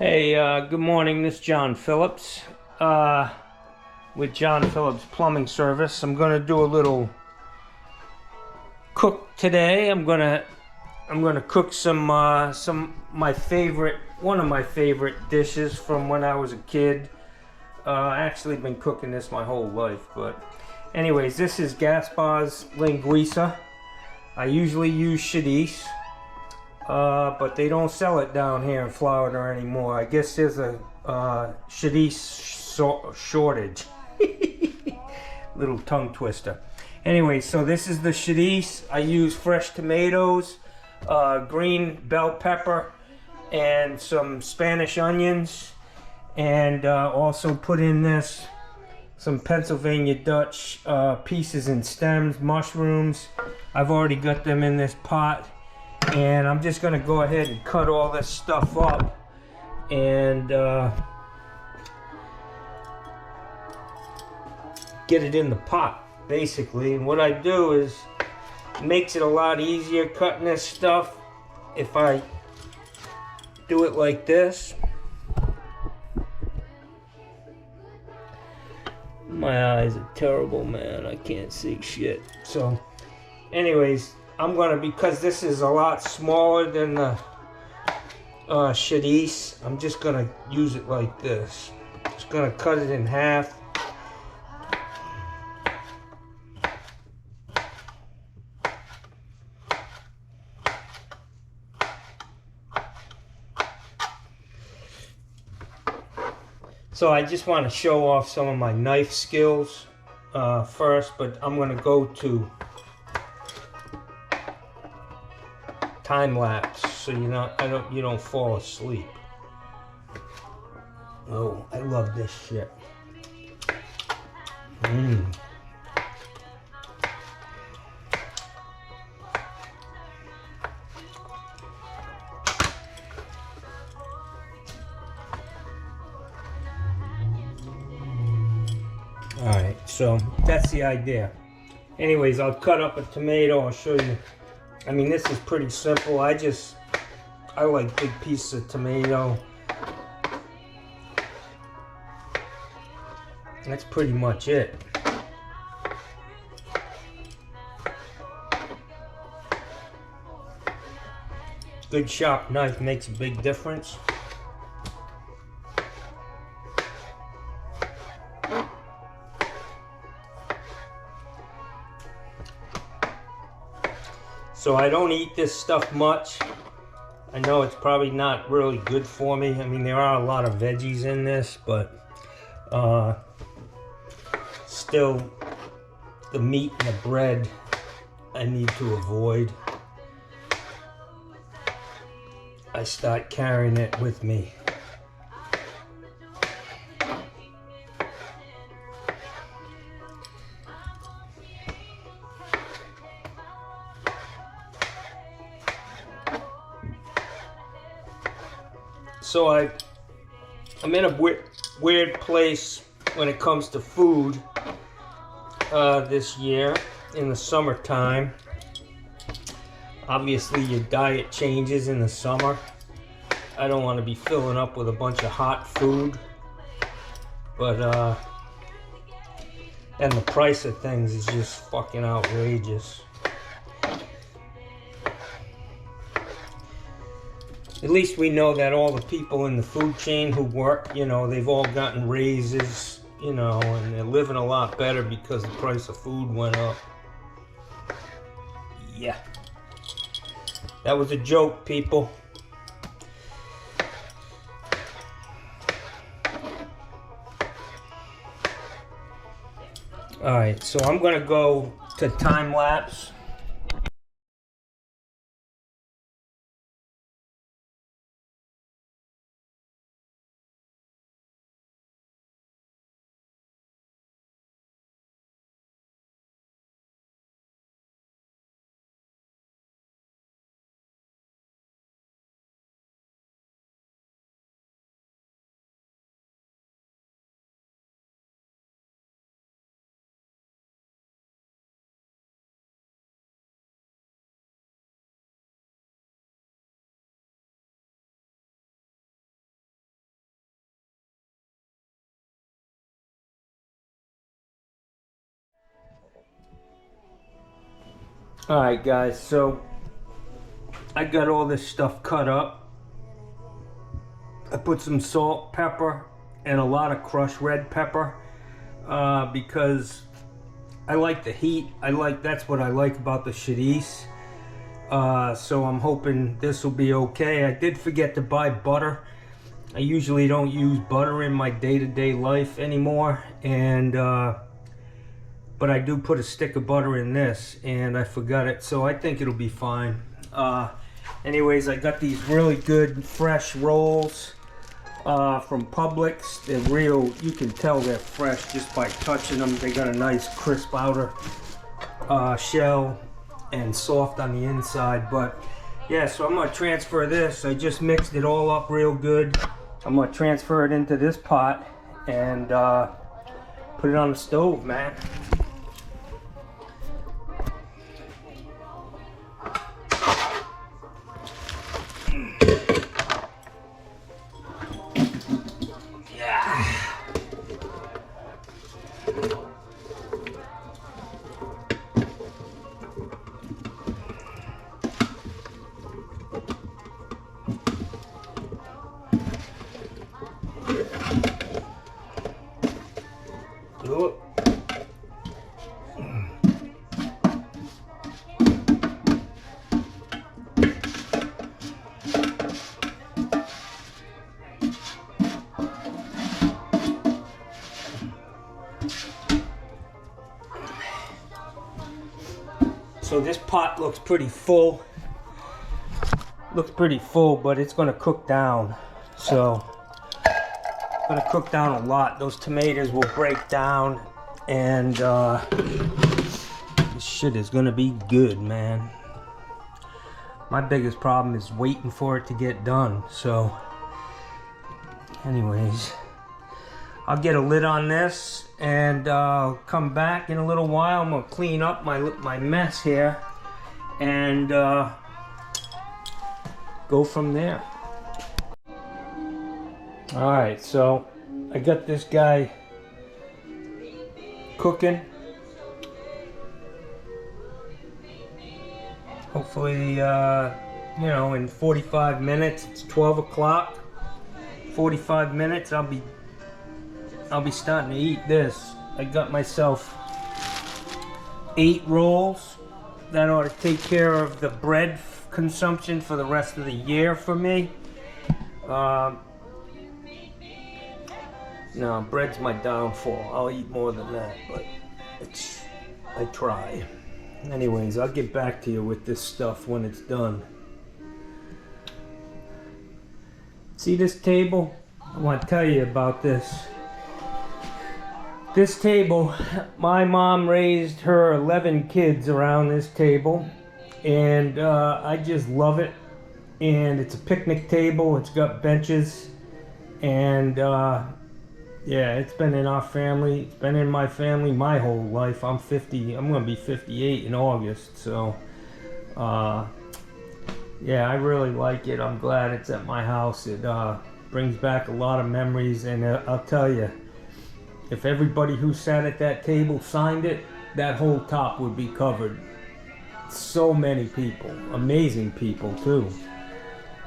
Hey, good morning. This is John Phillips with John Phillips Plumbing Service. I'm gonna do a little cook today. I'm gonna cook one of my favorite dishes from when I was a kid. I actually been cooking this my whole life, but anyways, this is Gaspar's linguiça. I usually use Chadice. But they don't sell it down here in Florida anymore. I guess there's a shortage. Little tongue twister. Anyway, so this is the Chadice. I use fresh tomatoes, green bell pepper, and some Spanish onions. And also put in this some Pennsylvania Dutch pieces and stems, mushrooms. I've already got them in this pot. And I'm just going to go ahead and cut all this stuff up and get it in the pot, basically. And what I do is, it makes it a lot easier cutting this stuff if I do it like this. My eyes are terrible, man. I can't see shit. So, anyways, I'm gonna, because this is a lot smaller than the Chadice, I'm just gonna use it like this. Just gonna cut it in half. So I just want to show off some of my knife skills first, but I'm gonna go to time lapse, so you don't fall asleep. Oh, I love this shit. Alright, so that's the idea. Anyways, I'll cut up a tomato. I'll show you. I mean, this is pretty simple. I like big pieces of tomato. That's pretty much it. Good sharp knife makes a big difference. So I don't eat this stuff much. I know it's probably not really good for me. I mean, there are a lot of veggies in this, but still, the meat and the bread I need to avoid. I start carrying it with me. So I'm in a weird place when it comes to food this year in the summertime. Obviously, your diet changes in the summer. I don't want to be filling up with a bunch of hot food, but and the price of things is just fucking outrageous. At least we know that all the people in the food chain who work, they've all gotten raises, and they're living a lot better because the price of food went up. Yeah. That was a joke, people. Alright, so I'm gonna go to time lapse. Alright guys, so I got all this stuff cut up. I put some salt, pepper, and a lot of crushed red pepper because I like the heat. That's what I like about the chorizo. So I'm hoping this will be okay. I did forget to buy butter. I usually don't use butter in my day-to-day life anymore, and but I do put a stick of butter in this, and I forgot it, so I think it'll be fine. Anyways, I got these really good fresh rolls from Publix. They're real, you can tell they're fresh just by touching them. They got a nice crisp outer shell and soft on the inside. But yeah, so I'm gonna transfer this. I just mixed it all up real good. I'm gonna transfer it into this pot and put it on the stove, man. So this pot looks pretty full. But it's gonna cook down. So it's gonna cook down a lot. Those tomatoes will break down, and this shit is gonna be good, man. My biggest problem is waiting for it to get done. So anyways, I'll get a lid on this and come back in a little while. I'm gonna clean up my mess here and go from there. All right, so I got this guy cooking. Hopefully, you know, in 45 minutes. It's 12 o'clock. 45 minutes, I'll be starting to eat this. I got myself 8 rolls. That ought to take care of the bread consumption for the rest of the year for me. No, bread's my downfall. I'll eat more than that, but I try. Anyways, I'll get back to you with this stuff when it's done. See this table? I want to tell you about this. This table, my mom raised her 11 kids around this table, and I just love it. And it's a picnic table. It's got benches, and yeah, it's been in our family. It's been in my family my whole life. I'm 50. I'm gonna be 58 in August. So, yeah, I really like it. I'm glad it's at my house. It brings back a lot of memories, and I'll tell you, if everybody who sat at that table signed it, that whole top would be covered. So many people, amazing people too.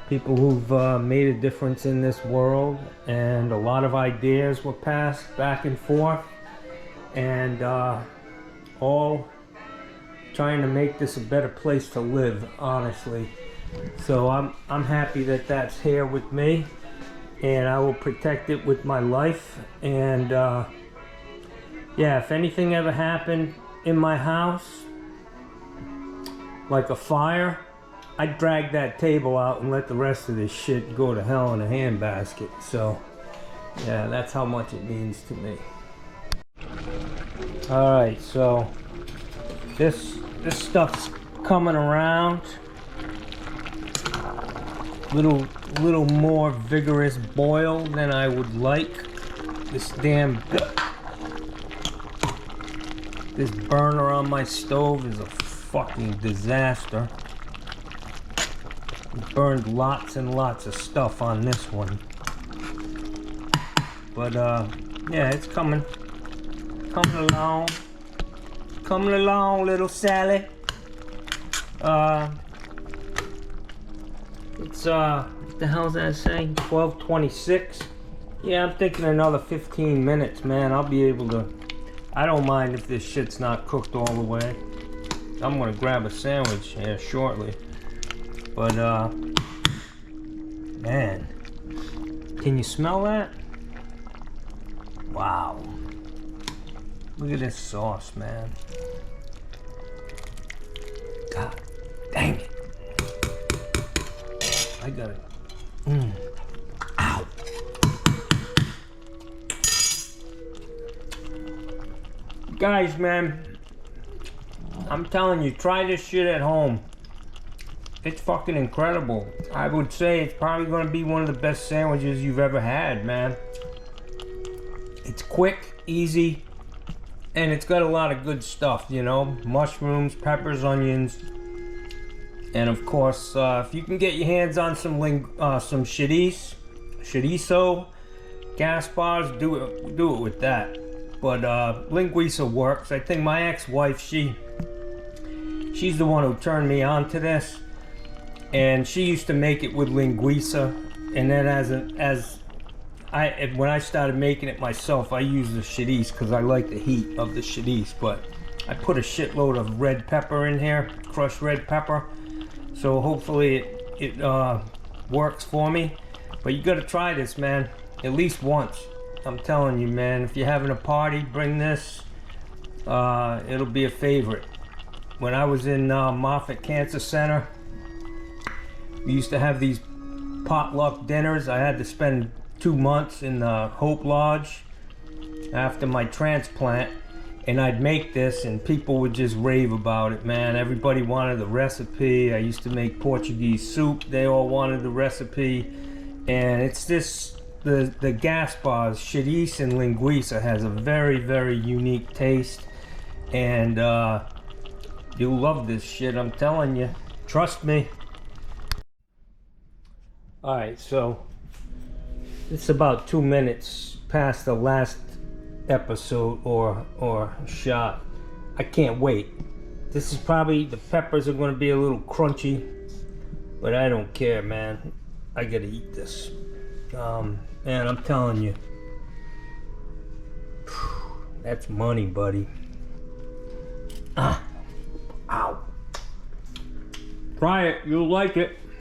People who've made a difference in this world, and a lot of ideas were passed back and forth, and all trying to make this a better place to live, honestly. So I'm happy that that's here with me, and I will protect it with my life. And yeah, if anything ever happened in my house, like a fire, I'd drag that table out and let the rest of this shit go to hell in a handbasket. So yeah, that's how much it means to me. Alright, so this stuff's coming around. Little more vigorous boil than I would like. This burner on my stove is a fucking disaster. Burned lots and lots of stuff on this one. But yeah, it's coming along, little Sally. It's what the hell's that saying? 12:26. Yeah, I'm thinking another 15 minutes, man. I'll be able to. I don't mind if this shit's not cooked all the way. I'm gonna grab a sandwich here shortly. But man, can you smell that? Wow. Look at this sauce, man. God dang it. I gotta. Ow. Guys, man, I'm telling you, try this shit at home. It's fucking incredible. I would say it's probably gonna be one of the best sandwiches you've ever had, man. It's quick, easy, and it's got a lot of good stuff, you know, mushrooms, peppers, onions, and of course, if you can get your hands on some chorizo, gas bars, do it with that. But linguiça works. I think my ex-wife, she's the one who turned me on to this, and she used to make it with linguiça, and then when I started making it myself, I used the chorizo because I like the heat of the chorizo. But I put a shitload of red pepper in here, crushed red pepper. So hopefully it works for me. But you gotta try this, man, at least once. I'm telling you, man, if you're having a party, bring this. It'll be a favorite. When I was in Moffitt Cancer Center, we used to have these potluck dinners. I had to spend 2 months in the Hope Lodge after my transplant, and I'd make this and people would just rave about it, man. Everybody wanted the recipe. I used to make Portuguese soup. They all wanted the recipe. And it's this, the gas bars, chorizo and linguiça, has a very, very unique taste. And you'll love this shit, I'm telling you. Trust me. Alright, so it's about 2 minutes past the last episode or shot. I can't wait. This is probably, the peppers are going to be a little crunchy, but I don't care, man. I gotta eat this. Man, I'm telling you, that's money, buddy. Ow. Try it, you'll like it.